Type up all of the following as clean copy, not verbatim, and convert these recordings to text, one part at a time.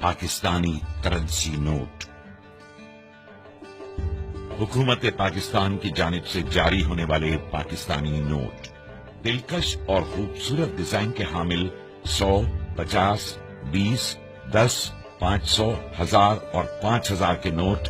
Pakistani currency note. हुकूमत पाकिस्तान की जानिब से जारी होने वाले पाकिस्तानी नोट दिलकश और खूबसूरत डिजाइन के हामिल 100, 50, 20, 10, 500, 1000 और 5000 के नोट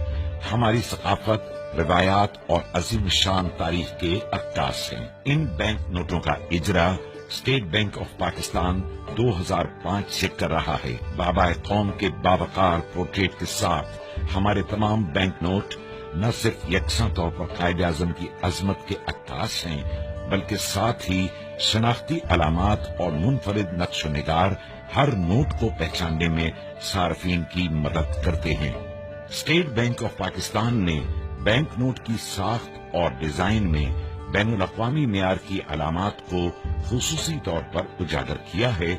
हमारी सकाफत, रिवायात और अजीम शान तारीख के अक्कास हैं। इन बैंक नोटों का इजरा स्टेट बैंक ऑफ पाकिस्तान 2005 से कर रहा है। बाबा कौम के बावकार पोर्ट्रेट के साथ हमारे तमाम बैंक नोट न सिर्फ यकसा तौर पर कायदे आजम की अजमत के अक्कास हैं, बल्कि साथ ही शनाख्ती अलामात और मुनफरिद नक्श निगार हर नोट को पहचानने में सार्फिन की मदद करते हैं। स्टेट बैंक ऑफ पाकिस्तान ने बैंक नोट की साख्त और डिजाइन में बैनुल अक़वामी मेयार की अलामात को खुसूसी तौर पर उजागर किया है,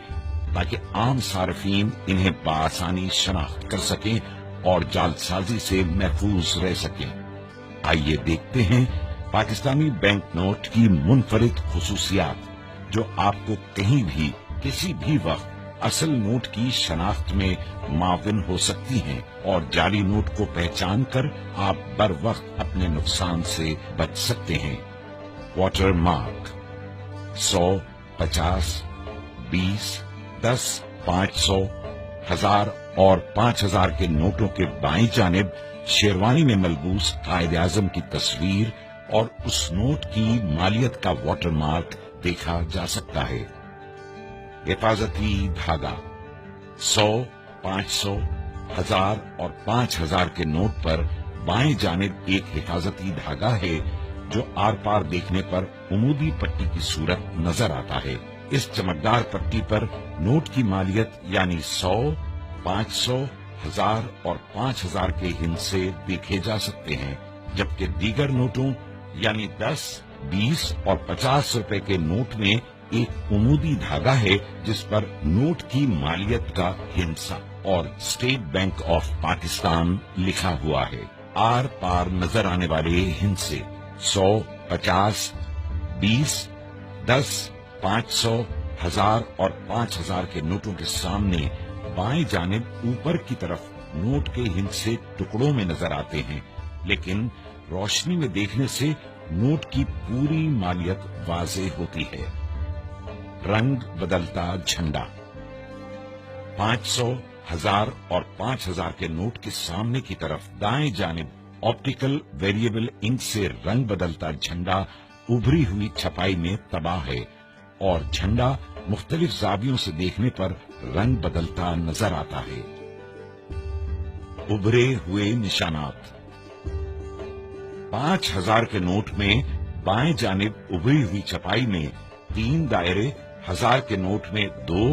ताकि आम सार्फिन इन्हें बआसानी शनाख्त कर सकें और जालसाजी से महफूज रह सकें। आइए देखते हैं पाकिस्तानी बैंक नोट की मुनफरिद खुसूसियात, जो आपको कहीं भी किसी भी वक्त असल नोट की शनाख्त में माविन हो सकती हैं और जाली नोट को पहचान कर आप बर वक्त अपने नुकसान से बच सकते हैं। वाटर मार्क 100, 50, 20, 10, 500, 1000 और 5000 के नोटों के बाईं जानिब शेरवानी में मलबूस कायदे आजम की तस्वीर और उस नोट की मालियत का वाटर मार्क देखा जा सकता है। हिफाजती धागा 100, 500, 1000 और 5000 के नोट पर बाएं जानिब एक हिफाजती धागा है, जो आर पार देखने पर उमूदी पट्टी की सूरत नजर आता है। इस चमकदार पट्टी पर नोट की मालियत यानी 100, 500, 1000 और 5000 के हिस्से देखे जा सकते हैं, जबकि दीगर नोटों यानी 10, 20 और 50 रुपए के नोट में एक उमूदी धागा है, जिस पर नोट की मालियत का हिस्सा और स्टेट बैंक ऑफ पाकिस्तान लिखा हुआ है। आर पार नजर आने वाले हिस्से 100, 50, 20, 10, 500, 1000 और 5000 के नोटों के सामने बाएं जानिब ऊपर की तरफ नोट के हिस्से टुकड़ों में नजर आते हैं, लेकिन रोशनी में देखने से नोट की पूरी मालियत वाज़ेह होती है। रंग बदलता झंडा 500, 1000 और 5000 के नोट के सामने की तरफ दाएं जानिब ऑप्टिकल वेरिएबल इंक से रंग बदलता झंडा उभरी हुई छपाई में तबाह है और झंडा मुख्तलिफ जावियों से देखने पर रंग बदलता नजर आता है। उभरे हुए निशानात 5000 के नोट में बाएं जानिब उभरी हुई छपाई में 3 दायरे, 1000 के नोट में 2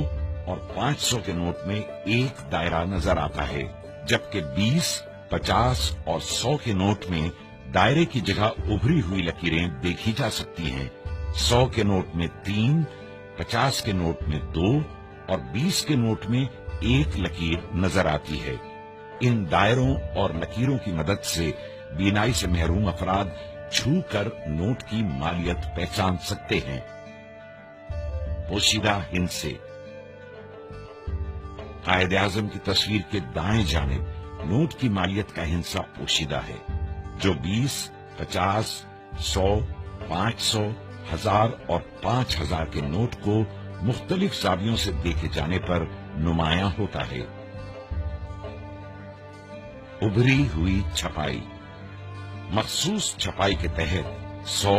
और 500 के नोट में 1 दायरा नजर आता है, जबकि 20, 50 और 100 के नोट में दायरे की जगह उभरी हुई लकीरें देखी जा सकती हैं। 100 के नोट में 3, 50 के नोट में 2 और 20 के नोट में 1 लकीर नजर आती है। इन दायरों और लकीरों की मदद से बीनाई से महरूम अफराद छू कर नोट की मालियत पहचान सकते हैं। पोशीदा हिस्से कायदे आजम की तस्वीर के दाएं जानिब नोट की मालियत का हिस्सा पोशीदा है, जो 20, 50, 100, 500, 1000 और 5000 के नोट को मुख्तलिफ जावियों से देखे जाने पर नुमायां होता है। उभरी हुई छपाई मखसूस छपाई के तहत 100,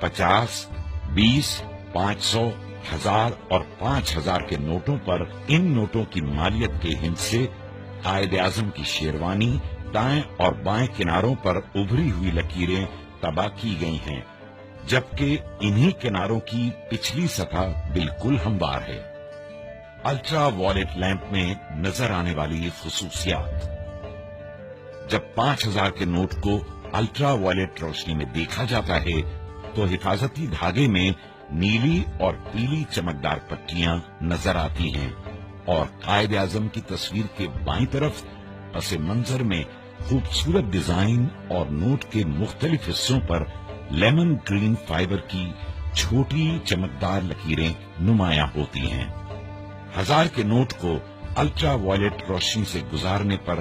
50, 20, 500, 1000 और 5000 के नोटों पर इन नोटों की मालियत के हिस्से कायदे आजम की शेरवानी दाएं और बाएं किनारों पर उभरी हुई लकीरें तबाह की गई हैं, जबकि इन्हीं किनारों की पिछली सतह बिल्कुल हमवार है। अल्ट्रा वॉयलेट लैंप में नजर आने वाली खुसूसियात जब 5000 के नोट को अल्ट्रा वॉयलेट रोशनी में देखा जाता है, तो हिफाजती धागे में नीली और पीली चमकदार पट्टियां नजर आती हैं और कायदे आजम की तस्वीर के बाईं तरफ पसे मंजर में खूबसूरत डिजाइन और नोट के मुख्तलिफ हिस्सों पर लेमन ग्रीन फाइबर की छोटी चमकदार लकीरें नुमायां होती हैं। 1000 के नोट को अल्ट्रा वायलेट रोशनी से गुजारने पर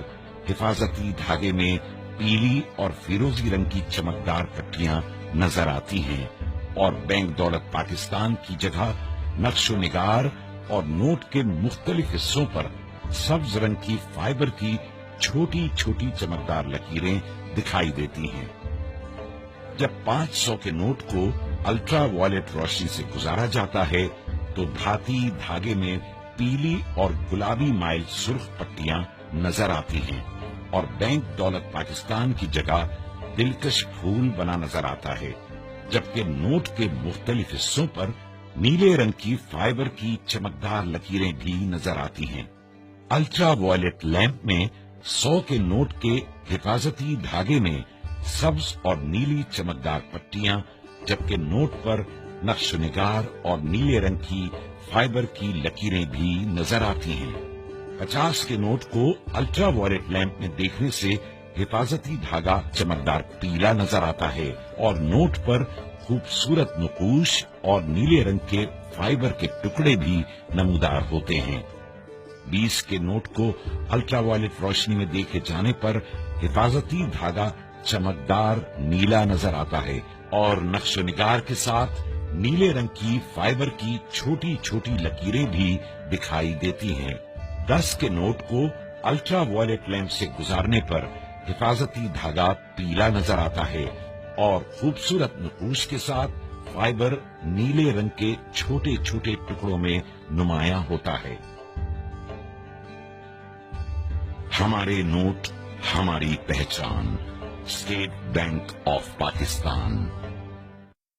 हिफाजती धागे में पीली और फिरोजी रंग की चमकदार पट्टियां नजर आती हैं और बैंक दौलत पाकिस्तान की जगह नक्शो निगार और नोट के मुख्तलिफ हिस्सों पर सब्ज रंग की फाइबर की छोटी छोटी चमकदार लकीरें दिखाई देती हैं। जब 500 के नोट को अल्ट्रा वायलेट रोशनी से गुजारा जाता है तो धाती धागे में पीली और गुलाबी माइल सुर्ख पट्टियां नजर आती हैं और बैंक दौलत पाकिस्तान की जगह दिलकश फूल बना नजर आता है, जबकि नोट के मुख्तलिफ हिस्सों पर नीले रंग की फाइबर की चमकदार लकीरें भी नजर आती हैं। अल्ट्रा वायलेट लैंप में 100 के नोट के हिफाजती धागे में सब्ज और नीली चमकदार पट्टियां, जबकि नोट पर नक्शोनिगार और नीले रंग की फाइबर की लकीरें भी नजर आती हैं। 50 के नोट को अल्ट्रा वायलेट लैंप में देखने से हिफाजती धागा चमकदार पीला नजर आता है और नोट पर खूबसूरत नकूश और नीले रंग के फाइबर के टुकड़े भी नमूदार होते हैं। 20 के नोट को अल्ट्रा वायलेट रोशनी में देखे जाने पर हिफाजती धागा चमकदार नीला नजर आता है और नक्शो निगार के साथ नीले रंग की फाइबर की छोटी छोटी लकीरें भी दिखाई देती हैं। 10 के नोट को अल्ट्रा वायलेट लैंप से गुजारने पर हिफाजती धागा पीला नजर आता है और खूबसूरत नकूश के साथ फाइबर नीले रंग के छोटे छोटे टुकड़ों में नुमायां होता है। हमारे नोट, हमारी पहचान। State bank of Pakistan.